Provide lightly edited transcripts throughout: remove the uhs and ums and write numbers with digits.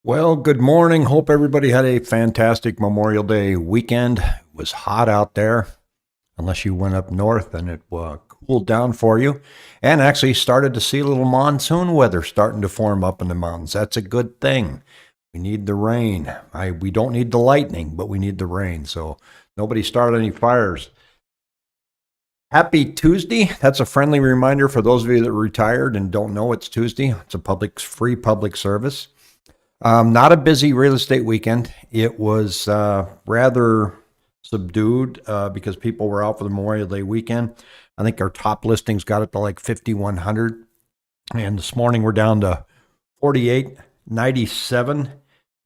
Well, good morning. Hope everybody had a fantastic Memorial Day weekend. It was hot out there, unless you went up north and it cooled down for you. And actually started to see a little monsoon weather starting to form up in the mountains. That's a good thing. We need the rain. We don't need the lightning, but we need the rain. So nobody started any fires. Happy Tuesday. That's a friendly reminder for those of you that are retired and don't know it's Tuesday. It's a free public service. Not a busy real estate weekend. It was rather subdued because people were out for the Memorial Day weekend. I think our top listings got up to like 5,100. And this morning we're down to 4,897.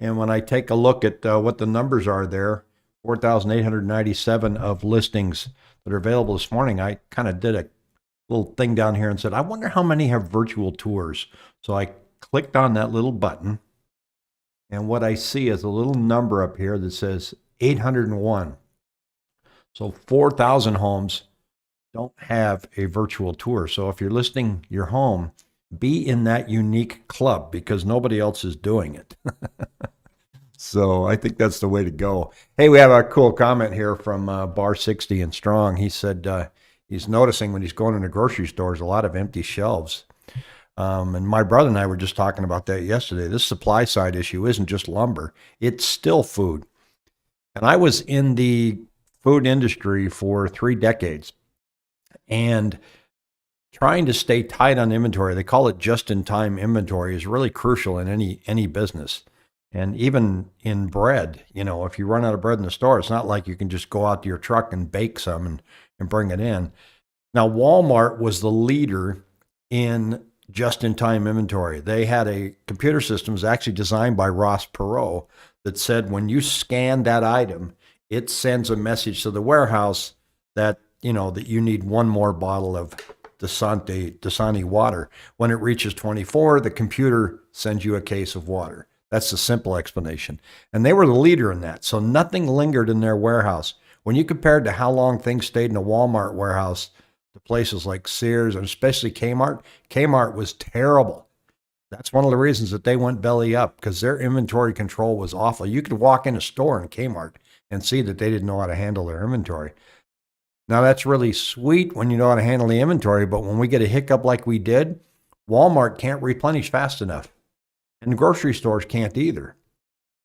And when I take a look at what the numbers are there, 4,897 of listings that are available this morning, I kind of did a little thing down here and said, I wonder how many have virtual tours. So I clicked on that little button. And what I see is a little number up here that says 801. So 4,000 homes don't have a virtual tour. So if you're listing your home, be in that unique club because nobody else is doing it. So I think that's the way to go. Hey, we have a cool comment here from Bar 60 and Strong. He said he's noticing when he's going into grocery stores, a lot of empty shelves. And my brother and I were just talking about that yesterday. This supply side issue isn't just lumber. It's still food. And I was in the food industry for 3 decades and trying to stay tight on inventory. They call it just-in-time inventory is really crucial in any business. And even in bread, if you run out of bread in the store, it's not like you can just go out to your truck and bake some and bring it in. Now, Walmart was the leader in just-in-time inventory. They had a computer system was actually designed by Ross Perot that said when you scan that item, it sends a message to the warehouse that you need one more bottle of Dasani water. When it reaches 24, the computer sends you a case of water. That's the simple explanation. And they were the leader in that. So nothing lingered in their warehouse. When you compared to how long things stayed in a Walmart warehouse, to places like Sears and especially Kmart was terrible. That's one of the reasons that they went belly up because their inventory control was awful. You could walk in a store in Kmart and see that they didn't know how to handle their inventory. Now that's really sweet when you know how to handle the inventory, but when we get a hiccup like we did, Walmart can't replenish fast enough. And the grocery stores can't either.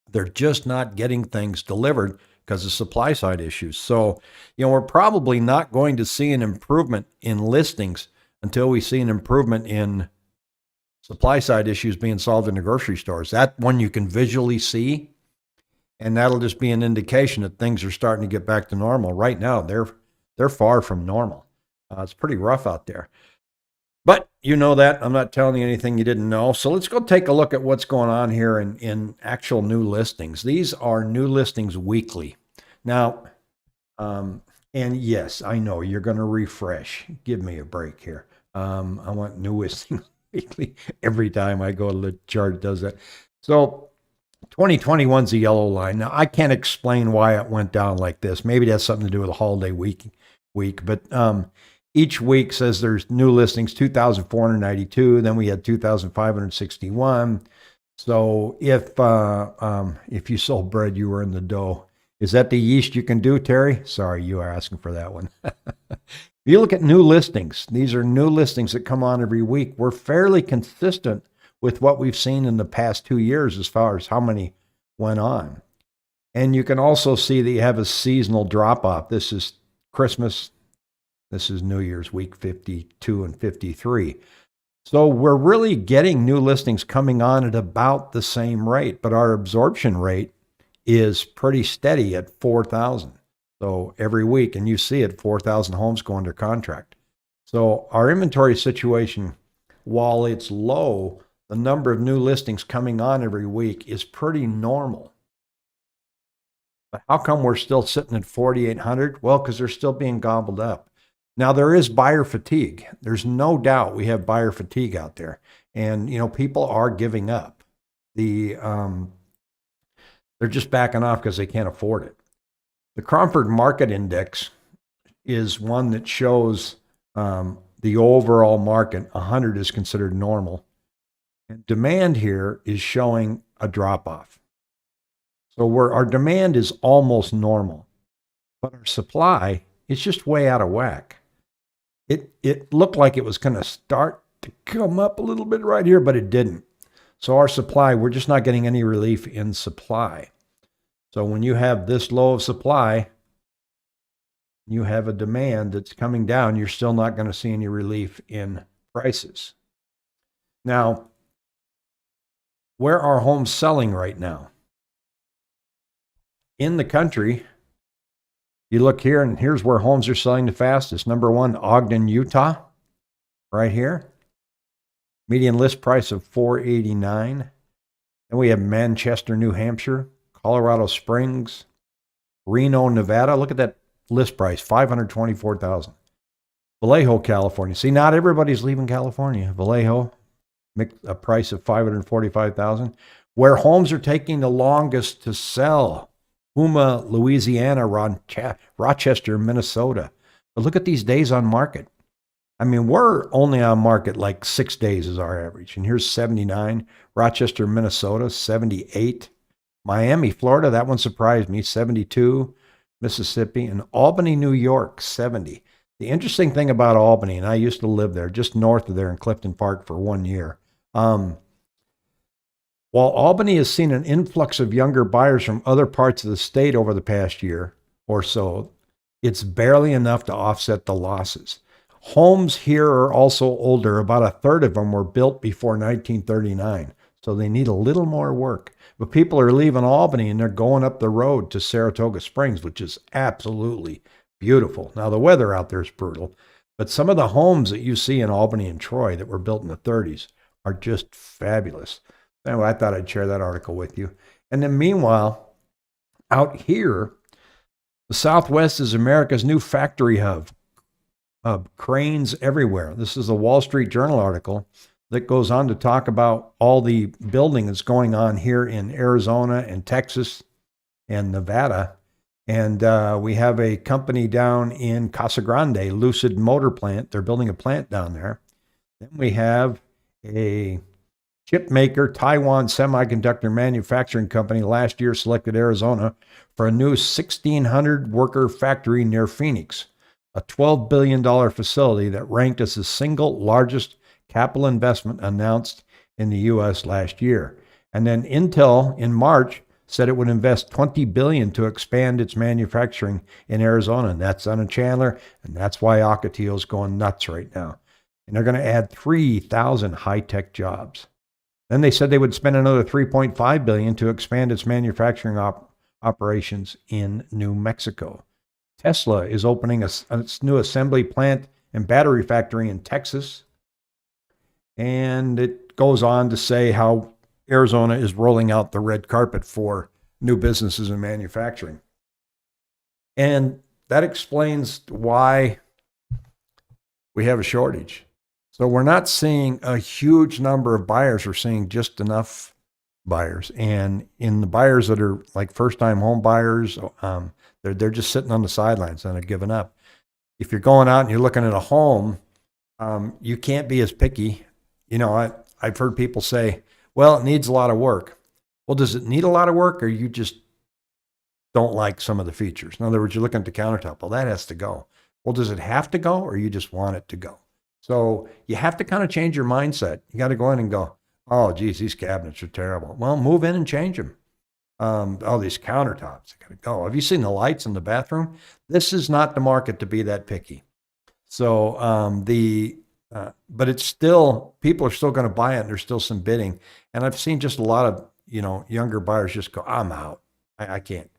They're just not getting things delivered because of supply side issues. So, we're probably not going to see an improvement in listings until we see an improvement in supply side issues being solved in the grocery stores. That one you can visually see, and that'll just be an indication that things are starting to get back to normal. Right now, they're far from normal. It's pretty rough out there. But you know that. I'm not telling you anything you didn't know. So let's go take a look at what's going on here in actual new listings. These are new listings weekly. Now, and yes, I know you're going to refresh. Give me a break here. I want new listings weekly. Every time I go to the chart, it does that. So 2021's the yellow line. Now, I can't explain why it went down like this. Maybe that's something to do with the holiday week. But each week says there's new listings, 2,492. Then we had 2,561. So if you sold bread, you were in the dough. Is that the yeast you can do, Terry? Sorry, you are asking for that one. If you look at new listings, these are new listings that come on every week. We're fairly consistent with what we've seen in the past 2 years as far as how many went on. And you can also see that you have a seasonal drop-off. This is Christmas. This is New Year's week 52 and 53. So we're really getting new listings coming on at about the same rate, but our absorption rate is pretty steady at 4,000. So every week, and you see it, 4,000 homes go under contract. So our inventory situation, while it's low, the number of new listings coming on every week is pretty normal. But how come we're still sitting at 4,800? Well, because they're still being gobbled up. Now, there is buyer fatigue. There's no doubt we have buyer fatigue out there. And, people are giving up. They're just backing off because they can't afford it. The Cromford Market Index is one that shows the overall market. 100 is considered normal. And demand here is showing a drop off. So our demand is almost normal, but our supply is just way out of whack. It looked like it was going to start to come up a little bit right here, but it didn't. So our supply, we're just not getting any relief in supply. So when you have this low of supply, you have a demand that's coming down, you're still not going to see any relief in prices. Now, where are homes selling right now? In the country, you look here, and here's where homes are selling the fastest. Number one, Ogden, Utah, right here. Median list price of $489. And we have Manchester, New Hampshire, Colorado Springs, Reno, Nevada. Look at that list price, $524,000. Vallejo, California. See, not everybody's leaving California. Vallejo, a price of $545,000. Where homes are taking the longest to sell, Houma, Louisiana, Rochester, Minnesota. But look at these days on market. I mean, we're only on market like 6 days is our average. And here's 79. Rochester, Minnesota, 78. Miami, Florida, that one surprised me, 72. Mississippi, and Albany, New York, 70. The interesting thing about Albany, and I used to live there, just north of there in Clifton Park for 1 year. While Albany has seen an influx of younger buyers from other parts of the state over the past year or so, it's barely enough to offset the losses. Homes here are also older. About a third of them were built before 1939, so they need a little more work. But people are leaving Albany and they're going up the road to Saratoga Springs, which is absolutely beautiful. Now, the weather out there is brutal, but some of the homes that you see in Albany and Troy that were built in the 30s are just fabulous. Anyway, I thought I'd share that article with you. And then meanwhile, out here, the Southwest is America's new factory hub. Cranes everywhere. This is a Wall Street Journal article that goes on to talk about all the building that's going on here in Arizona and Texas and Nevada. And we have a company down in Casa Grande, Lucid Motor Plant. They're building a plant down there. Then we have a chip maker, Taiwan Semiconductor Manufacturing Company, last year selected Arizona for a new 1,600 worker factory near Phoenix, a $12 billion facility that ranked as the single largest capital investment announced in the U.S. last year. And then Intel in March said it would invest $20 billion to expand its manufacturing in Arizona. And that's on a Chandler, and that's why Ocotillo is going nuts right now. And they're going to add 3,000 high-tech jobs. Then they said they would spend another $3.5 billion to expand its manufacturing operations in New Mexico. Tesla is opening its new assembly plant and battery factory in Texas. And it goes on to say how Arizona is rolling out the red carpet for new businesses in manufacturing. And that explains why we have a shortage. So we're not seeing a huge number of buyers. We're seeing just enough buyers. And in the buyers that are like first-time home buyers, they're just sitting on the sidelines and they're giving up. If you're going out and you're looking at a home, you can't be as picky. You know, I've heard people say, well, it needs a lot of work. Well, does it need a lot of work, or you just don't like some of the features? In other words, you're looking at the countertop. Well, that has to go. Well, does it have to go, or you just want it to go? So you have to kind of change your mindset. You got to go in and go, oh, geez, these cabinets are terrible. Well, move in and change them. Oh, these countertops, they got to go. Have you seen the lights in the bathroom? This is not the market to be that picky. So but it's still, people are still going to buy it, and there's still some bidding. And I've seen just a lot of, younger buyers just go, I'm out. I can't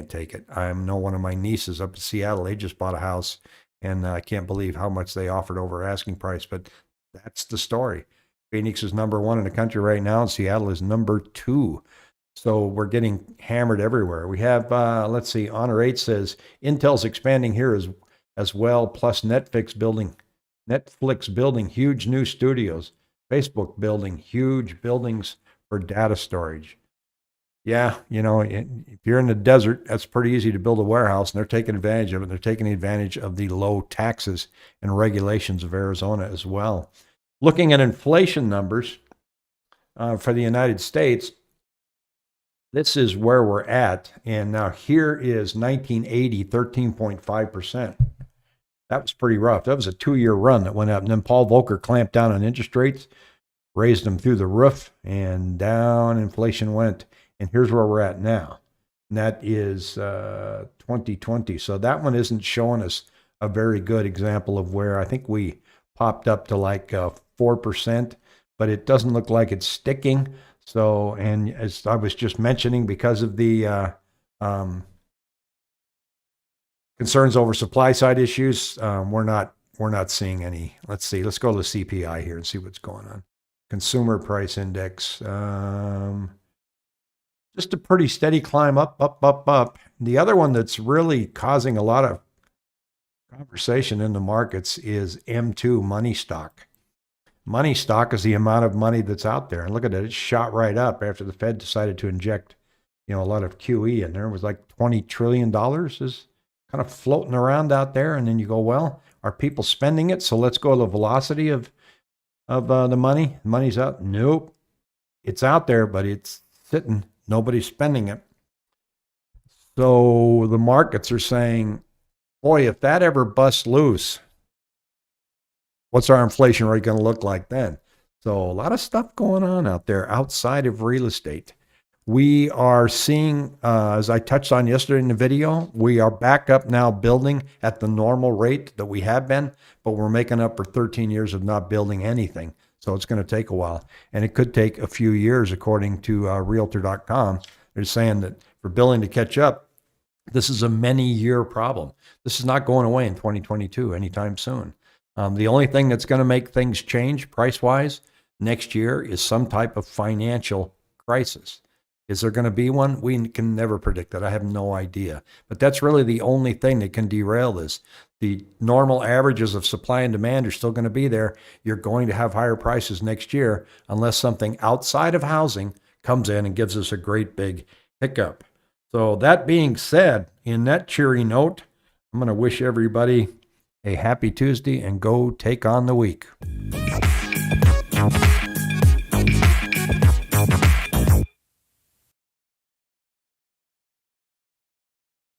take it. I know one of my nieces up in Seattle, they just bought a house, and I can't believe how much they offered over asking price, but that's the story. Phoenix is number one in the country right now, and Seattle is number two. So we're getting hammered everywhere. We have, let's see, Honor 8 says, Intel's expanding here as well, plus Netflix building huge new studios, Facebook building huge buildings for data storage. Yeah, if you're in the desert, that's pretty easy to build a warehouse, and they're taking advantage of it. They're taking advantage of the low taxes and regulations of Arizona as well. Looking at inflation numbers for the United States, This is where we're at. And now here is 1980, 13.5%. That was pretty rough. That was a 2-year run that went up. And then Paul Volcker clamped down on interest rates, raised them through the roof, and down inflation went. And here's where we're at now. And that is 2020. So that one isn't showing us a very good example of where I think we popped up to like 4%, but it doesn't look like it's sticking. So, and as I was just mentioning, because of the concerns over supply side issues, we're not seeing any. Let's see. Let's go to the CPI here and see what's going on. Consumer Price Index. Just a pretty steady climb up, up, up, up. The other one that's really causing a lot of conversation in the markets is M2, money stock. Money stock is the amount of money that's out there. And look at it, it shot right up after the Fed decided to inject, a lot of QE in there. It was like $20 trillion is kind of floating around out there. And then you go, well, are people spending it? So let's go to the velocity of the money. Money's out. Nope. It's out there, but it's sitting. Nobody's spending it. So the markets are saying, boy, if that ever busts loose, what's our inflation rate going to look like then? So a lot of stuff going on out there outside of real estate. We are seeing, as I touched on yesterday in the video, we are back up now building at the normal rate that we have been, but we're making up for 13 years of not building anything. So it's going to take a while. And it could take a few years, according to Realtor.com. They're saying that for building to catch up, this is a many-year problem. This is not going away in 2022 anytime soon. The only thing that's going to make things change price-wise next year is some type of financial crisis. Is there going to be one? We can never predict that. I have no idea. But that's really the only thing that can derail this. The normal averages of supply and demand are still going to be there. You're going to have higher prices next year unless something outside of housing comes in and gives us a great big hiccup. So that being said, in that cheery note, I'm going to wish everybody a happy Tuesday and go take on the week.